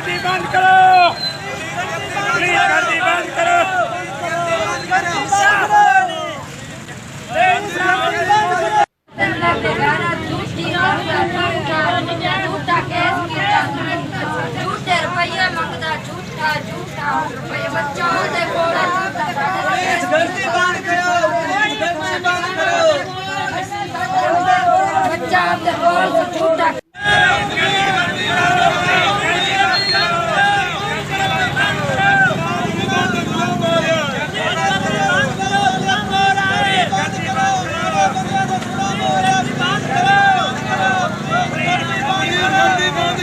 गुंडागर्दी बंद करो, गुंडागर्दी बंद करो। झूठा केस किया, झूठे रुपये मंगता, झूठा झूठा रुपये बच्चों दे कोड़ा गलती बंद करो, बच्चा दे बोल झूठा गरीबों ने